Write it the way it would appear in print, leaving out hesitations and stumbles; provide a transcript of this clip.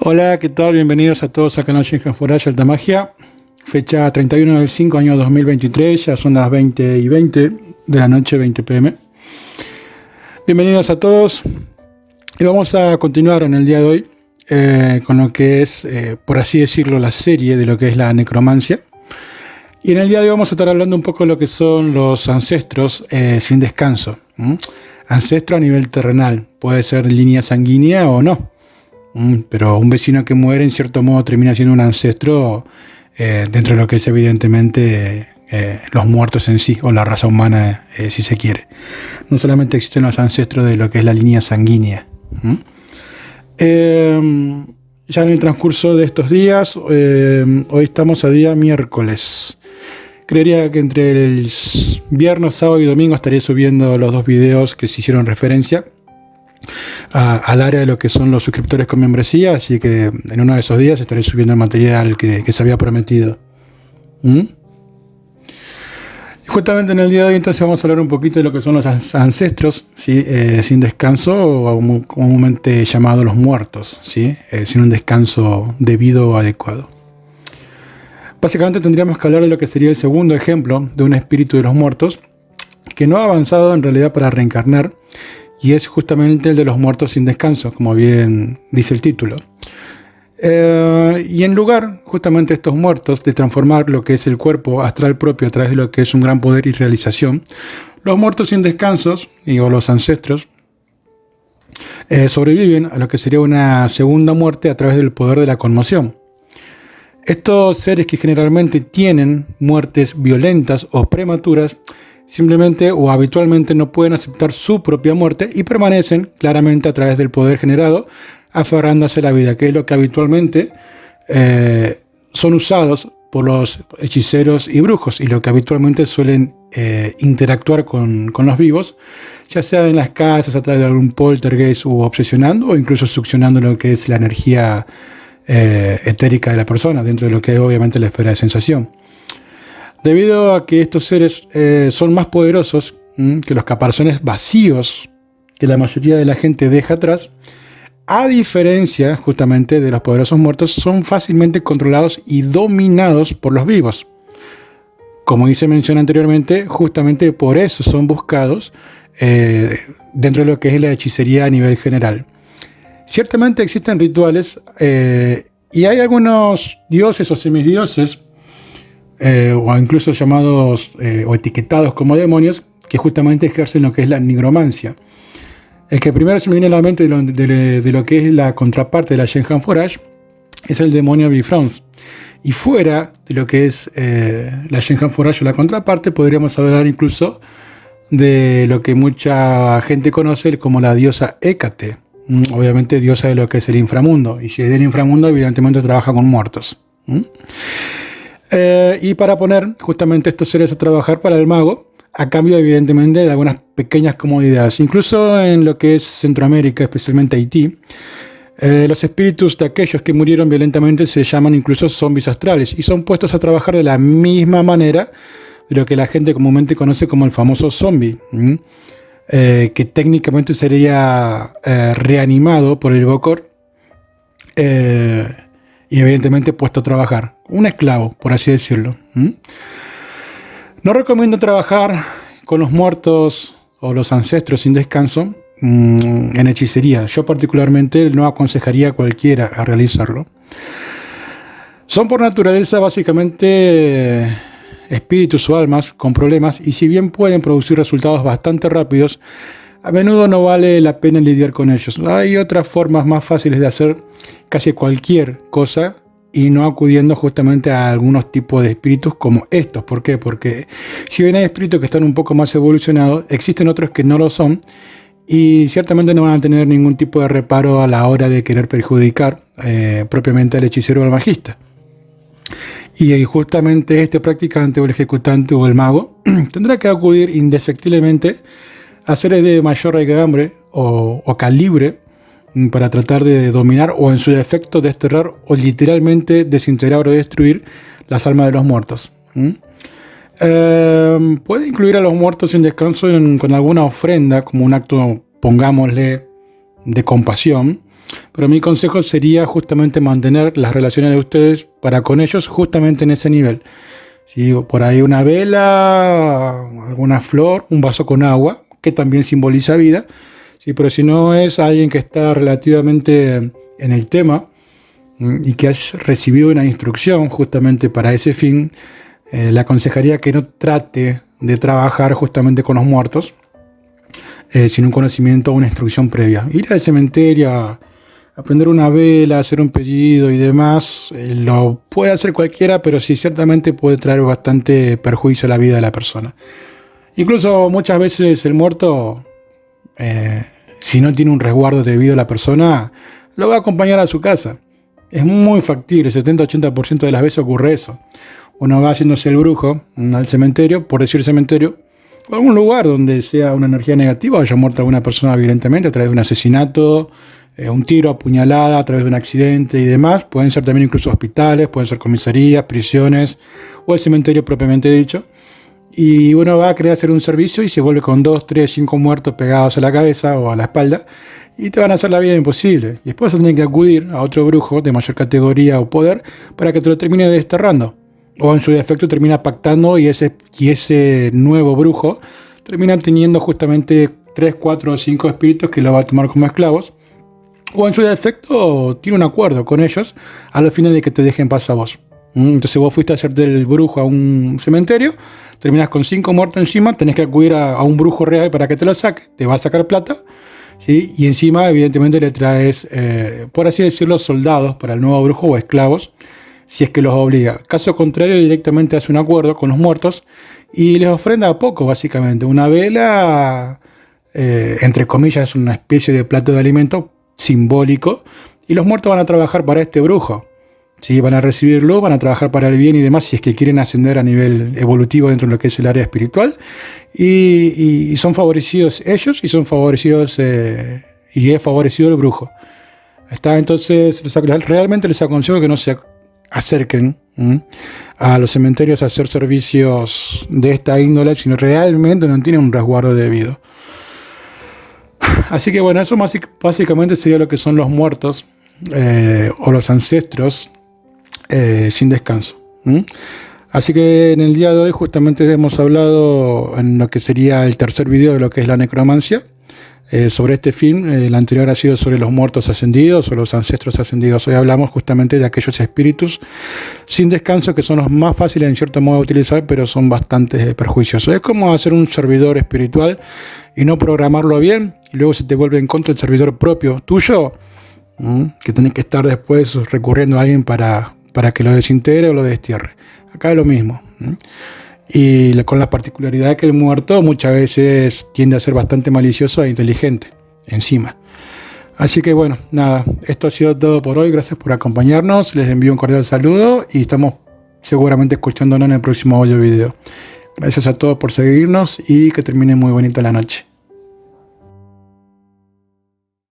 Hola, ¿qué tal? Bienvenidos a todos al canal Shinhan Forage Alta Magia. Fecha 31 del 5 año 2023, ya son las 20:20 de la noche, 20 pm. Bienvenidos a todos. Y vamos a continuar en el día de hoy con lo que es, por así decirlo, la serie de lo que es la necromancia. Y en el día de hoy vamos a estar hablando un poco de lo que son los ancestros sin descanso. Ancestro a nivel terrenal, puede ser línea sanguínea o no. Pero un vecino que muere en cierto modo termina siendo un ancestro dentro de lo que es evidentemente los muertos en sí, o la raza humana si se quiere. No solamente existen los ancestros de lo que es la línea sanguínea. Ya en el transcurso de estos días, hoy estamos a día miércoles. Creería que entre el viernes, sábado y domingo estaré subiendo los dos videos que se hicieron referencia al área de lo que son los suscriptores con membresía, así que en uno de esos días estaré subiendo el material que se había prometido. Y justamente en el día de hoy entonces vamos a hablar un poquito de lo que son los ancestros, ¿sí? Sin descanso, o comúnmente llamados los muertos, ¿sí? Sin un descanso debido o adecuado. Básicamente tendríamos que hablar de lo que sería el segundo ejemplo de un espíritu de los muertos que no ha avanzado en realidad para reencarnar, y es justamente el de los muertos sin descanso, como bien dice el título. Y en lugar justamente de estos muertos de transformar lo que es el cuerpo astral propio a través de lo que es un gran poder y realización, los muertos sin descansos, o los ancestros, sobreviven a lo que sería una segunda muerte a través del poder de la conmoción. Estos seres que generalmente tienen muertes violentas o prematuras, simplemente o habitualmente no pueden aceptar su propia muerte y permanecen claramente a través del poder generado, aferrándose a la vida, que es lo que habitualmente son usados por los hechiceros y brujos, y lo que habitualmente suelen interactuar con los vivos, ya sea en las casas a través de algún poltergeist u obsesionando, o incluso succionando lo que es la energía etérica de la persona, dentro de lo que es obviamente la esfera de sensación. Debido a que estos seres son más poderosos que los caparazones vacíos que la mayoría de la gente deja atrás, a diferencia justamente de los poderosos muertos, son fácilmente controlados y dominados por los vivos. Como hice mención anteriormente, justamente por eso son buscados dentro de lo que es la hechicería a nivel general. Ciertamente existen rituales y hay algunos dioses o semidioses, o incluso llamados o etiquetados como demonios, que justamente ejercen lo que es la nigromancia. El que primero se me viene a la mente de lo que es la contraparte de la Shinhan Forage es el demonio Bifrost. Y fuera de lo que es la Shinhan Forage o la contraparte, podríamos hablar incluso de lo que mucha gente conoce como la diosa Hécate, obviamente diosa de lo que es el inframundo. Y si es del inframundo, evidentemente trabaja con muertos. Y para poner justamente estos seres a trabajar para el mago, a cambio evidentemente de algunas pequeñas comodidades. Incluso en lo que es Centroamérica, especialmente Haití, los espíritus de aquellos que murieron violentamente se llaman incluso zombies astrales, y son puestos a trabajar de la misma manera de lo que la gente comúnmente conoce como el famoso zombie, que técnicamente sería reanimado por el Bokor, y evidentemente puesto a trabajar. Un esclavo, por así decirlo. No recomiendo trabajar con los muertos o los ancestros sin descanso en hechicería. Yo particularmente no aconsejaría a cualquiera a realizarlo. Son por naturaleza básicamente espíritus o almas con problemas, y si bien pueden producir resultados bastante rápidos, a menudo no vale la pena lidiar con ellos. Hay otras formas más fáciles de hacer casi cualquier cosa y no acudiendo justamente a algunos tipos de espíritus como estos. ¿Por qué? Porque si bien hay espíritus que están un poco más evolucionados, existen otros que no lo son, y ciertamente no van a tener ningún tipo de reparo a la hora de querer perjudicar propiamente al hechicero o al magista. Y justamente este practicante o el ejecutante o el mago tendrá que acudir indefectiblemente a seres de mayor regambre o calibre para tratar de dominar, o en su defecto desterrar o literalmente desintegrar o destruir las almas de los muertos. Puede incluir a los muertos sin descanso con alguna ofrenda, como un acto, pongámosle, de compasión, Pero mi consejo sería justamente mantener las relaciones de ustedes para con ellos justamente en ese nivel. Si por ahí una vela, alguna flor, un vaso con agua, que también simboliza vida. Sí, pero si no es alguien que está relativamente en el tema y que has recibido una instrucción justamente para ese fin, le aconsejaría que no trate de trabajar justamente con los muertos sin un conocimiento o una instrucción previa. Ir al cementerio a prender una vela, hacer un pedido y demás, lo puede hacer cualquiera, pero sí ciertamente puede traer bastante perjuicio a la vida de la persona. Incluso muchas veces el muerto, si no tiene un resguardo debido a la persona, lo va a acompañar a su casa. Es muy factible, 70-80% de las veces ocurre eso. Uno va haciéndose el brujo al cementerio, por decir cementerio, o algún lugar donde sea una energía negativa, haya muerto alguna persona violentamente a través de un asesinato, un tiro, apuñalada, a través de un accidente y demás. Pueden ser también incluso hospitales, pueden ser comisarías, prisiones o el cementerio propiamente dicho. Y uno va a querer hacer un servicio y se vuelve con 2, 3, 5 muertos pegados a la cabeza o a la espalda y te van a hacer la vida imposible. Y después vas a tener que acudir a otro brujo de mayor categoría o poder para que te lo termine desterrando. O en su defecto termina pactando y ese nuevo brujo termina teniendo justamente 3, 4 o 5 espíritus que lo va a tomar como esclavos. O en su defecto tiene un acuerdo con ellos a los fines de que te dejen paz a vos. Entonces vos fuiste a hacerte el brujo a un cementerio, terminas con 5 muertos encima, tenés que acudir a un brujo real para que te lo saque, te va a sacar plata, ¿sí? Y encima evidentemente le traes, por así decirlo, soldados para el nuevo brujo o esclavos, si es que los obliga. Caso contrario, directamente hace un acuerdo con los muertos y les ofrenda a poco, básicamente. Una vela, entre comillas, es una especie de plato de alimento simbólico y los muertos van a trabajar para este brujo. Sí, van a recibirlo, van a trabajar para el bien y demás si es que quieren ascender a nivel evolutivo dentro de lo que es el área espiritual. Y son favorecidos ellos y son favorecidos y es favorecido el brujo. Entonces, realmente les aconsejo que no se acerquen a los cementerios a hacer servicios de esta índole, sino realmente no tienen un resguardo debido. Así que bueno, eso básicamente sería lo que son los muertos o los ancestros sin descanso. Así que en el día de hoy justamente hemos hablado en lo que sería el tercer video de lo que es la necromancia. Sobre este film, el anterior ha sido sobre los muertos ascendidos o los ancestros ascendidos. Hoy hablamos justamente de aquellos espíritus sin descanso que son los más fáciles en cierto modo de utilizar, pero son bastante perjuiciosos. Es como hacer un servidor espiritual y no programarlo bien y luego se te vuelve en contra el servidor propio tuyo, que tenés que estar después recurriendo a alguien para que lo desintegre o lo destierre. Acá es lo mismo. Y con la particularidad que el muerto muchas veces tiende a ser bastante malicioso e inteligente encima. Así que bueno, nada, esto ha sido todo por hoy. Gracias por acompañarnos, les envío un cordial saludo y estamos seguramente escuchándonos en el próximo audio video. Gracias a todos por seguirnos y que termine muy bonita la noche.